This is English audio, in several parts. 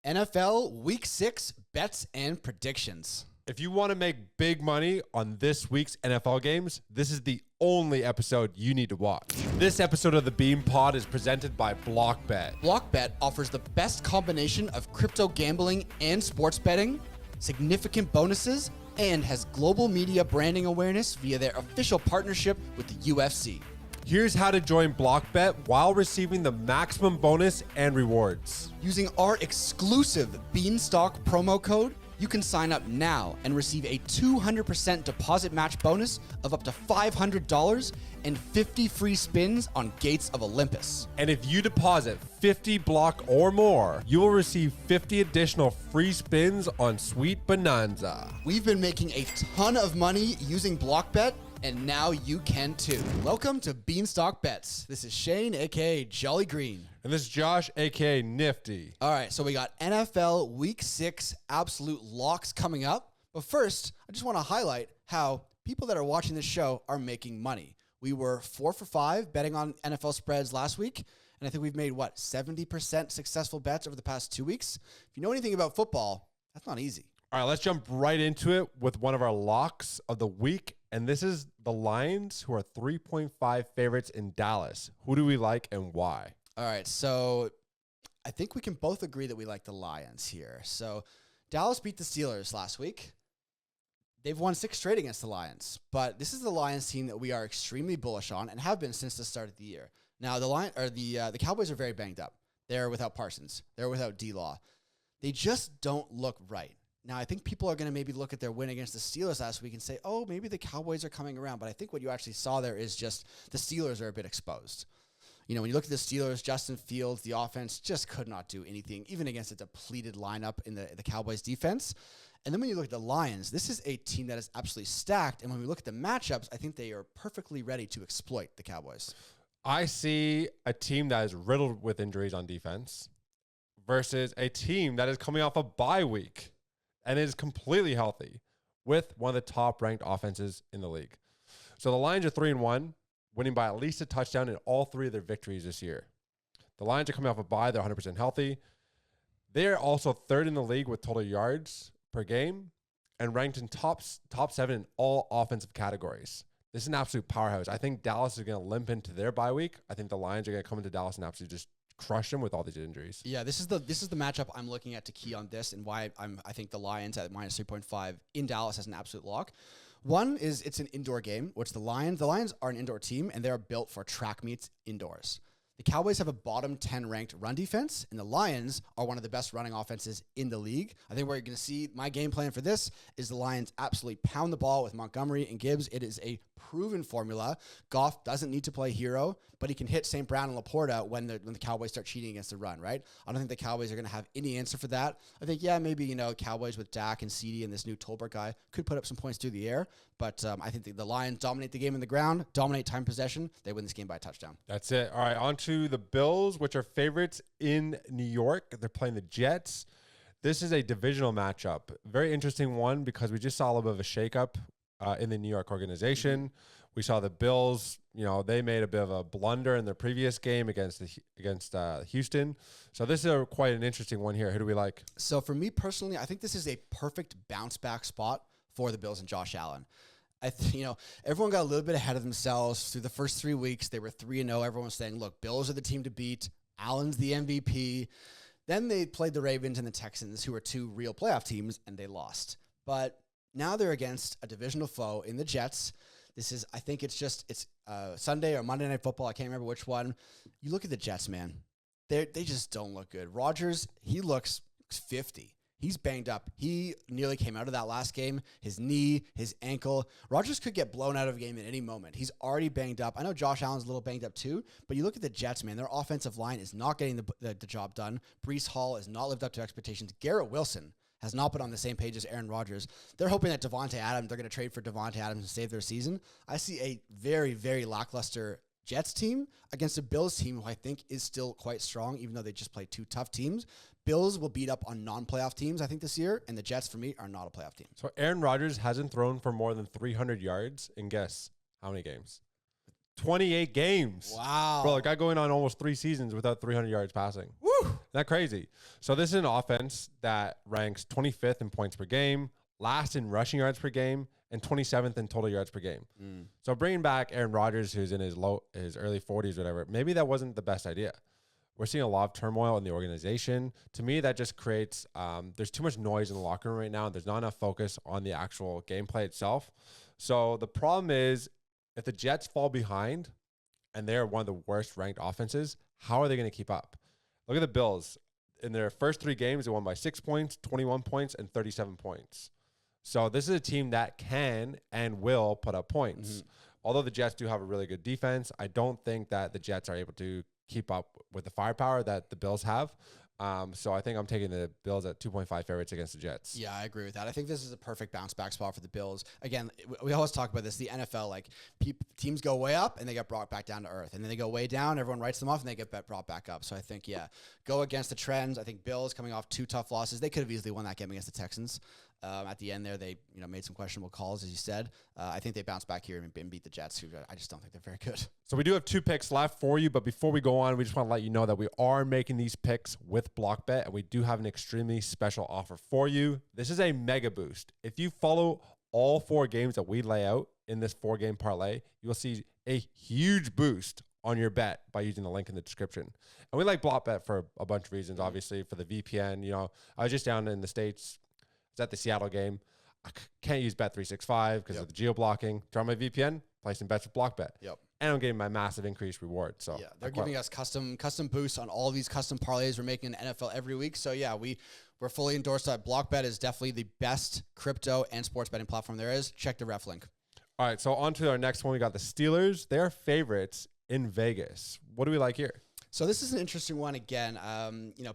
NFL Week 6 bets and predictions. If you want to make big money on this week's NFL games, this is the only episode you need to watch. This episode of the Beam Pod is presented by BlockBet. BlockBet offers the best combination of crypto gambling and sports betting, significant bonuses, and has global media branding awareness via their official partnership with the UFC. Here's how to join BlockBet while receiving the maximum bonus and rewards. Using our exclusive Beanstock promo code, you can sign up now and receive a 200% deposit match bonus of up to $500 and 50 free spins on Gates of Olympus. And if you deposit 50 block or more, you will receive 50 additional free spins on Sweet Bonanza. We've been making a ton of money using BlockBet, and now you can too. Welcome to Beanstock Bets. This is Shane, aka Jolly Green. And this is Josh, aka Nifty. All right, so we got NFL Week 6 absolute locks coming up. But first, I just want to highlight how people that are watching this show are making money. We were 4 for 5 betting on NFL spreads last week, and I think we've made, 70% successful bets over the past 2 weeks? If you know anything about football, that's not easy. All right, let's jump right into it with one of our locks of the week. And this is the Lions, who are 3.5 favorites in Dallas. Who do we like and why? All right, so I think we can both agree that we like the Lions here. So Dallas beat the Steelers last week. They've won 6 straight against the Lions, but this is the Lions team that we are extremely bullish on and have been since the start of the year. Now, the Cowboys are very banged up. They're without Parsons. They're without D-Law. They just don't look right. Now, I think people are going to maybe look at their win against the Steelers last week and say, oh, maybe the Cowboys are coming around. But I think what you actually saw there is just the Steelers are a bit exposed. You know, when you look at the Steelers, Justin Fields, the offense just could not do anything, even against a depleted lineup in the Cowboys defense. And then when you look at the Lions, this is a team that is absolutely stacked. And when we look at the matchups, I think they are perfectly ready to exploit the Cowboys. I see a team that is riddled with injuries on defense versus a team that is coming off a bye week and is completely healthy with one of the top-ranked offenses in the league. So the Lions are 3-1, winning by at least a touchdown in all 3 of their victories this year. The Lions are coming off a bye. They're 100% healthy. They are also 3rd in the league with total yards per game and ranked in top 7 in all offensive categories. This is an absolute powerhouse. I think Dallas is going to limp into their bye week. I think the Lions are going to come into Dallas and absolutely just crush them with all these injuries. Yeah, this is the matchup I'm looking at to key on this and why I think the Lions at minus 3.5 in Dallas as an absolute lock. One is it's an indoor game, which the Lions are an indoor team, and they're built for track meets indoors. The Cowboys have a bottom 10 ranked run defense, and the Lions are one of the best running offenses in the league. I think we're going to see my game plan for this is the Lions absolutely pound the ball with Montgomery and Gibbs. It is a proven formula. Goff doesn't need to play hero, but he can hit St. Brown and Laporta when the Cowboys start cheating against the run, right? I don't think the Cowboys are going to have any answer for that. I think, maybe, Cowboys with Dak and CeeDee and this new Tolbert guy could put up some points through the air, but I think the Lions dominate the game in the ground, dominate time possession. They win this game by a touchdown. That's it. All right, on to the Bills, which are favorites in New York. They're playing the Jets. This is a divisional matchup. Very interesting one because we just saw a little bit of a shakeup in the New York organization. We saw the Bills, they made a bit of a blunder in their previous game against Houston. So this is quite an interesting one here. Who do we like? So for me personally, I think this is a perfect bounce back spot for the Bills and Josh Allen. Everyone got a little bit ahead of themselves through the first 3 weeks. They were 3-0. Everyone was saying, look, Bills are the team to beat. Allen's the MVP. Then they played the Ravens and the Texans, who are 2 real playoff teams, and they lost. But now they're against a divisional foe in the Jets. I think it's Sunday or Monday Night Football. I can't remember which one. You look at the Jets, man. They just don't look good. Rodgers, he looks 50. He's banged up. He nearly came out of that last game. His knee, his ankle. Rodgers could get blown out of a game at any moment. He's already banged up. I know Josh Allen's a little banged up too, but you look at the Jets, man. Their offensive line is not getting the job done. Breece Hall has not lived up to expectations. Garrett Wilson has not been on the same page as Aaron Rodgers. They're hoping that they're going to trade for Devontae Adams and save their season. I see a very, very lackluster Jets team against a Bills team who I think is still quite strong, even though they just played 2 tough teams. Bills will beat up on non-playoff teams, I think, this year, and the Jets, for me, are not a playoff team. So Aaron Rodgers hasn't thrown for more than 300 yards, and guess how many games? 28 games. Wow. Bro, a guy going on almost 3 seasons without 300 yards passing. Woo. Isn't that crazy? So this is an offense that ranks 25th in points per game, last in rushing yards per game, and 27th in total yards per game. So bringing back Aaron Rodgers, who's in his early 40s, whatever, maybe that wasn't the best idea. We're seeing a lot of turmoil in the organization. To me, that just creates, there's too much noise in the locker room right now. There's not enough focus on the actual gameplay itself. So the problem is, if the Jets fall behind and they're one of the worst ranked offenses, how are they going to keep up? Look at the Bills. In their first 3 games, they won by 6 points, 21 points, and 37 points. So this is a team that can and will put up points. Although the Jets do have a really good defense, I don't think that the Jets are able to keep up with the firepower that the Bills have. So I think I'm taking the Bills at 2.5 favorites against the Jets. Yeah, I agree with that. I think this is a perfect bounce back spot for the Bills. Again, we always talk about this. The NFL, like teams go way up and they get brought back down to earth, and then they go way down. Everyone writes them off and they get brought back up. So I think, go against the trends. I think Bills coming off 2 tough losses. They could have easily won that game against the Texans. At the end there, they made some questionable calls, as you said. I think they bounced back here and beat the Jets, who I just don't think they're very good. So we do have 2 picks left for you, but before we go on, we just want to let you know that we are making these picks with BlockBet, and we do have an extremely special offer for you. This is a mega boost. If you follow all 4 games that we lay out in this 4-game parlay, you will see a huge boost on your bet by using the link in the description. And we like BlockBet for a bunch of reasons, obviously, for the VPN. I was just down in the States. I was at the Seattle game. I can't use Bet365 because of the geo-blocking. Draw my VPN, placing bets with BlockBet. Yep. And I'm getting my massive increased reward. So they're giving us custom boosts on all these custom parlays we're making in NFL every week. So we're fully endorsed that BlockBet is definitely the best crypto and sports betting platform there is. Check the ref link. All right, so on to our next one. We got the Steelers. They're favorites in Vegas. What do we like here? So this is an interesting one again.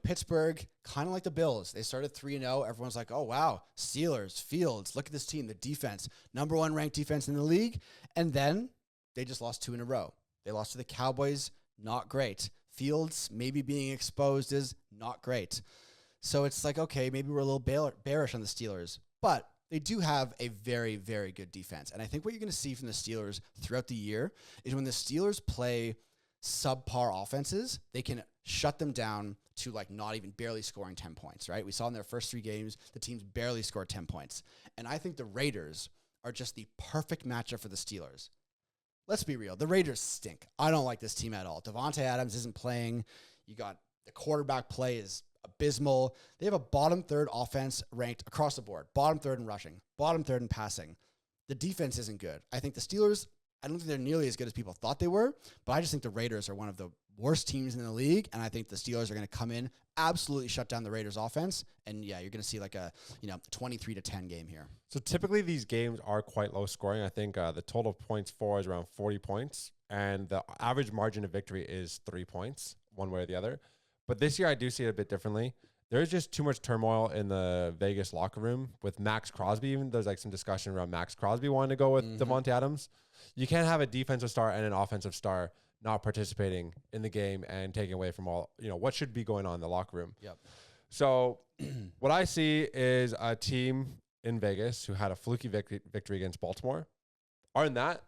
Pittsburgh, kind of like the Bills. They started 3-0. Everyone's like, oh, wow, Steelers, Fields, look at this team, the defense, number 1 ranked defense in the league. And then they just lost 2 in a row. They lost to the Cowboys, not great. Fields maybe being exposed is not great. So it's like, okay, maybe we're a little bearish on the Steelers. But they do have a very, very good defense. And I think what you're going to see from the Steelers throughout the year is when the Steelers play subpar offenses, they can shut them down to not even barely scoring 10 points, right? We saw in their first 3 games, the teams barely scored 10 points. And I think the Raiders are just the perfect matchup for the Steelers. Let's be real. The Raiders stink. I don't like this team at all. Devontae Adams isn't playing. You got the quarterback play is abysmal. They have a bottom 3rd offense ranked across the board. Bottom 3rd in rushing. Bottom 3rd in passing. The defense isn't good. I think the Steelers, I don't think they're nearly as good as people thought they were, but I just think the Raiders are one of the worst teams in the league, and I think the Steelers are going to come in, absolutely shut down the Raiders offense, and you're going to see like a 23-10 game here. So typically these games are quite low scoring. I think the total points for is around 40 points, and the average margin of victory is 3 points, one way or the other. But this year I do see it a bit differently. There's just too much turmoil in the Vegas locker room with Max Crosby. Even there's some discussion around Max Crosby wanting to go with Devontae Adams. You can't have a defensive star and an offensive star not participating in the game and taking away from all, what should be going on in the locker room. Yep. So what I see is a team in Vegas who had a fluky victory against Baltimore. Other than that,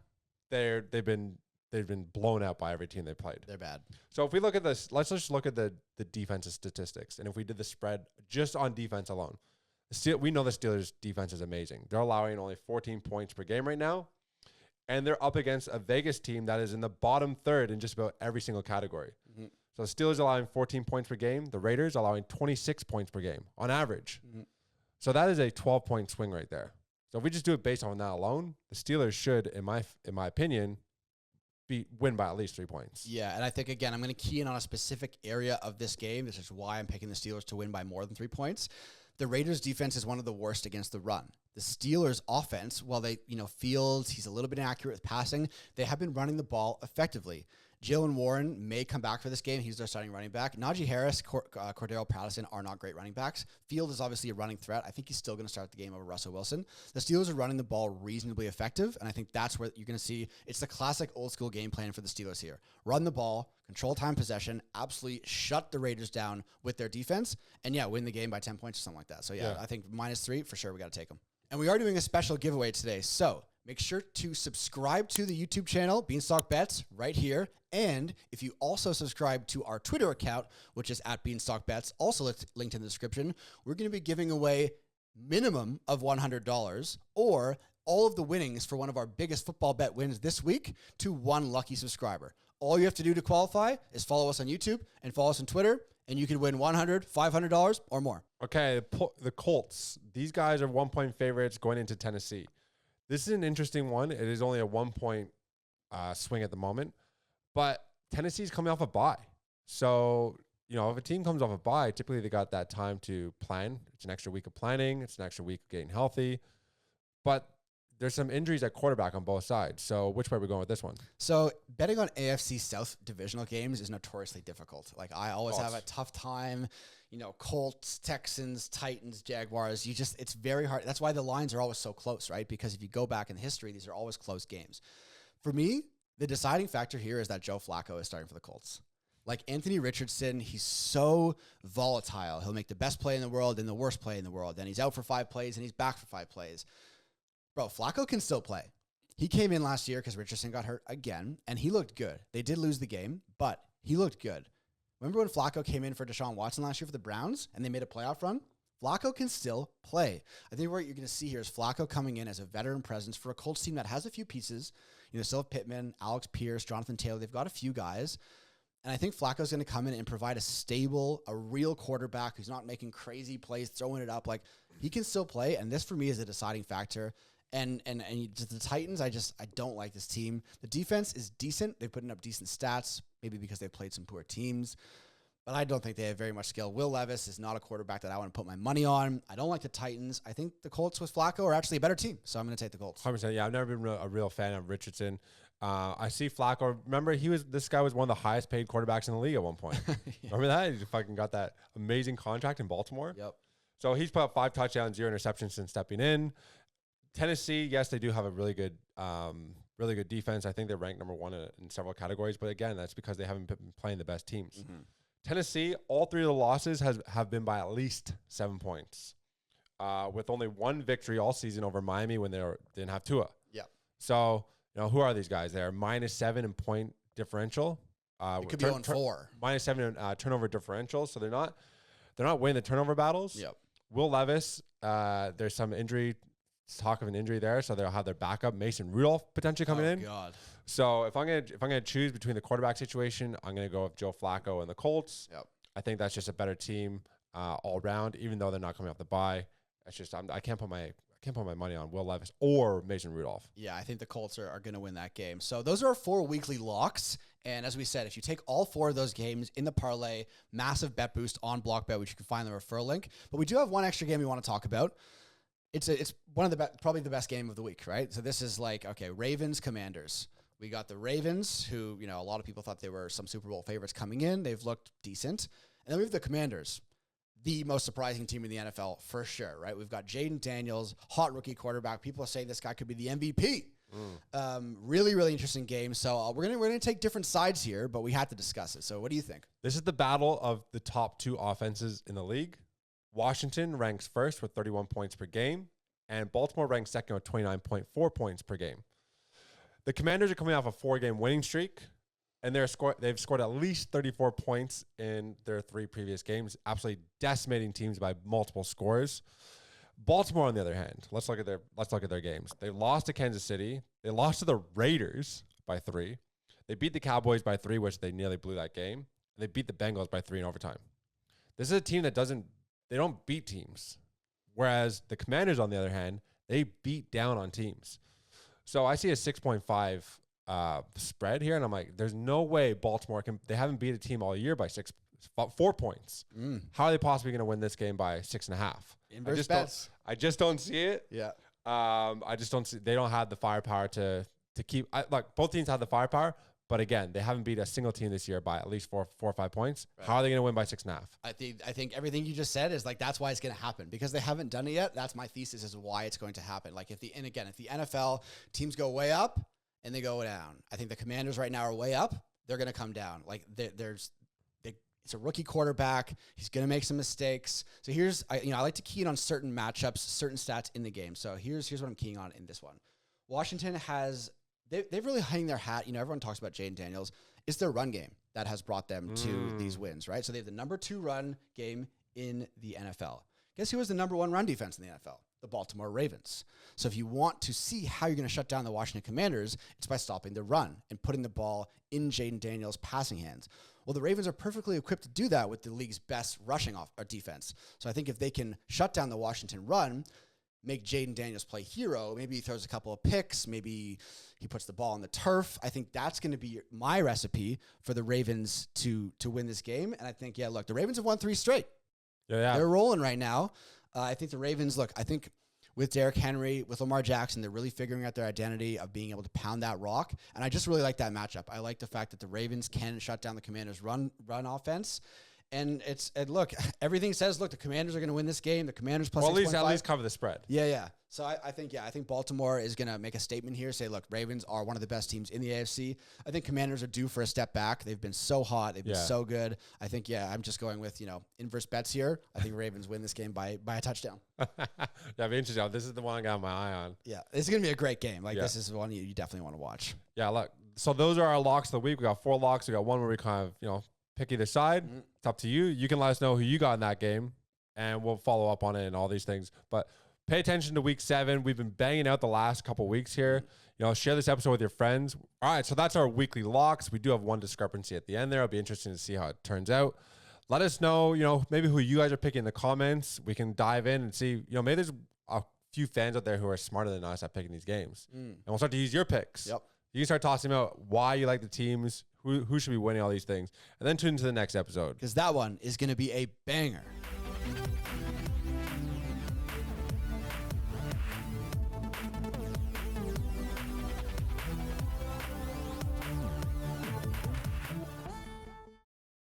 they've been blown out by every team they played. They're bad. So if we look at this, let's just look at the defensive statistics. And if we did the spread just on defense alone, we know the Steelers' defense is amazing. They're allowing only 14 points per game right now. And they're up against a Vegas team that is in the bottom 3rd in just about every single category. Mm-hmm. So the Steelers allowing 14 points per game. The Raiders allowing 26 points per game on average. Mm-hmm. So that is a 12-point swing right there. So if we just do it based on that alone, the Steelers should, in my opinion, win by at least 3 points. Yeah, and I think, again, I'm going to key in on a specific area of this game. This is why I'm picking the Steelers to win by more than 3 points. The Raiders' defense is one of the worst against the run. The Steelers' offense, while Fields, he's a little bit inaccurate with passing, they have been running the ball effectively. Jalen Warren may come back for this game. He's their starting running back. Najee Harris, Cordero Patterson are not great running backs. Field is obviously a running threat. I think he's still going to start the game over Russell Wilson. The Steelers are running the ball reasonably effective, and I think that's where you're going to see it's the classic old school game plan for the Steelers here. Run the ball, control time possession, absolutely shut the Raiders down with their defense, and win the game by 10 points or something like that. So I think -3 for sure. We got to take them. And we are doing a special giveaway today. So make sure to subscribe to the YouTube channel, Beanstock Bets, right here. And if you also subscribe to our Twitter account, which is at Beanstock Bets, also linked in the description, we're going to be giving away minimum of $100 or all of the winnings for one of our biggest football bet wins this week to one lucky subscriber. All you have to do to qualify is follow us on YouTube and follow us on Twitter, and you can win $100, $500, or more. Okay, the Colts. These guys are 1-point favorites going into Tennessee. This is an interesting one. It is only a 1-point swing at the moment, but Tennessee's coming off a bye. So, if a team comes off a bye, typically they got that time to plan. It's an extra week of planning. It's an extra week of getting healthy. But there's some injuries at quarterback on both sides. So which way are we going with this one? So betting on AFC South divisional games is notoriously difficult. Like I always have a tough time, Colts, Texans, Titans, Jaguars. It's very hard. That's why the lines are always so close, right? Because if you go back in history, these are always close games. For me, the deciding factor here is that Joe Flacco is starting for the Colts. Like Anthony Richardson, he's so volatile. He'll make the best play in the world and the worst play in the world. Then he's out for 5 plays and he's back for 5 plays. Bro, Flacco can still play. He came in last year because Richardson got hurt again, and he looked good. They did lose the game, but he looked good. Remember when Flacco came in for Deshaun Watson last year for the Browns, and they made a playoff run? Flacco can still play. I think what you're going to see here is Flacco coming in as a veteran presence for a Colts team that has a few pieces. Still have Pittman, Alex Pierce, Jonathan Taylor. They've got a few guys. And I think Flacco's going to come in and provide a real quarterback who's not making crazy plays, throwing it up. Like, he can still play, and this for me is a deciding factor. And the Titans, I don't like this team. The defense is decent. They're putting up decent stats, maybe because they've played some poor teams. But I don't think they have very much skill. Will Levis is not a quarterback that I want to put my money on. I don't like the Titans. I think the Colts with Flacco are actually a better team, so I'm going to take the Colts. 100%. Yeah, I've never been a real fan of Richardson. I see Flacco. Remember, this guy was one of the highest paid quarterbacks in the league at one point. Yeah. Remember that? He fucking got that amazing contract in Baltimore. Yep. So he's put up 5 touchdowns, 0 interceptions since stepping in. Tennessee, yes, they do have a really good defense. I think they're ranked number 1 in several categories. But again, that's because they haven't been playing the best teams. Mm-hmm. Tennessee, all 3 of the losses have been by at least 7 points, with only 1 victory all season over Miami when they didn't have Tua. Yeah. So, who are these guys? They're -7 in point differential. It could be on 4. -7 in turnover differential. So they're not winning the turnover battles. Yep. Will Levis, there's some talk of an injury there, so they'll have their backup Mason Rudolph potentially coming in. God. So if I'm gonna choose between the quarterback situation, I'm gonna go with Joe Flacco and the Colts. Yep. I think that's just a better team all around, even though they're not coming off the bye. It's just I can't put my money on Will Levis or Mason Rudolph. Yeah, I think the Colts are going to win that game. So those are our 4 weekly locks. And as we said, if you take all 4 of those games in the parlay, massive bet boost on BlockBet, which you can find in the referral link. But we do have one extra game we want to talk about. It's one of the probably the best game of the week, right? So this is Ravens Commanders. We got the Ravens, who a lot of people thought they were some Super Bowl favorites coming in. They've looked decent, and then we have the Commanders, the most surprising team in the NFL for sure, right? We've got Jaden Daniels, hot rookie quarterback. People are saying this guy could be the MVP. Really, really interesting game. So we're gonna take different sides here, but we had to discuss it. So what do you think? This is the battle of the top 2 offenses in the league. Washington ranks first with 31 points per game, and Baltimore ranks second with 29.4 points per game. The Commanders are coming off a 4-game winning streak, and they've scored at least 34 points in their 3 previous games, absolutely decimating teams by multiple scores. Baltimore, on the other hand, let's look at their games. They lost to Kansas City. They lost to the Raiders by 3. They beat the Cowboys by 3, which they nearly blew that game. They beat the Bengals by 3 in overtime. This is a team that they don't beat teams. Whereas the Commanders, on the other hand, they beat down on teams. So I see a 6.5 spread here, and I'm like, there's no way Baltimore they haven't beat a team all year by 4 points. How are they possibly going to win this game by 6.5? Inverse bets. I just don't see it. Yeah. I just don't see. They don't have the firepower to keep. Both teams have the firepower, but again, they haven't beat a single team this year by at least 4 or 5 points. Right. How are they going to win by 6.5? I think everything you just said is that's why it's going to happen, because they haven't done it yet. That's my thesis as to why it's going to happen. If the NFL teams go way up and they go down, I think the Commanders right now are way up. They're going to come down. It's a rookie quarterback. He's going to make some mistakes. So I like to key in on certain matchups, certain stats in the game. So here's what I'm keying on in this one. Washington has they've really hung their hat. You know, everyone talks about Jaden Daniels. It's their run game that has brought them to these wins, right? So they have the number 2 run game in the NFL. Guess who has the number 1 run defense in the NFL? The Baltimore Ravens. So if you want to see how you're going to shut down the Washington Commanders, it's by stopping the run and putting the ball in Jaden Daniels' passing hands. Well, the Ravens are perfectly equipped to do that with the league's best rushing off or defense. So I think if they can shut down the Washington run, make Jaden Daniels play hero, maybe he throws a couple of picks, maybe he puts the ball on the turf. I think that's going to be my recipe for the Ravens to win this game. And I think, yeah, look, the Ravens have won 3 straight. Yeah. They're rolling right now. I think the Ravens, look, I think with Derrick Henry, with Lamar Jackson, they're really figuring out their identity of being able to pound that rock. And I just really like that matchup. I like the fact that the Ravens can shut down the Commanders' run offense. And look, everything says, look, the Commanders are going to win this game. The Commanders plus at least cover the spread. Yeah. So I think Baltimore is going to make a statement here, say, look, Ravens are one of the best teams in the AFC. I think Commanders are due for a step back. They've been so hot. They've been so good. I think, I'm just going with, inverse bets here. I think Ravens win this game by a touchdown. That'd be interesting. This is the one I got my eye on. Yeah, it's going to be a great game. This is one you definitely want to watch. Yeah, look. So those are our locks of the week. We got 4 locks. We got one where we kind of, pick either side. Mm-hmm. It's up to you. You can let us know who you got in that game, and we'll follow up on it and all these things. But pay attention to week 7. We've been banging out the last couple weeks here. Share this episode with your friends. All right, so that's our weekly locks. We do have one discrepancy at the end there. It'll be interesting to see how it turns out. Let us know, maybe who you guys are picking in the comments. We can dive in and see, maybe there's a few fans out there who are smarter than us at picking these games. And we'll start to use your picks. Yep. You can start tossing out why you like the teams, who should be winning all these things, and then tune into the next episode. Because that one is going to be a banger.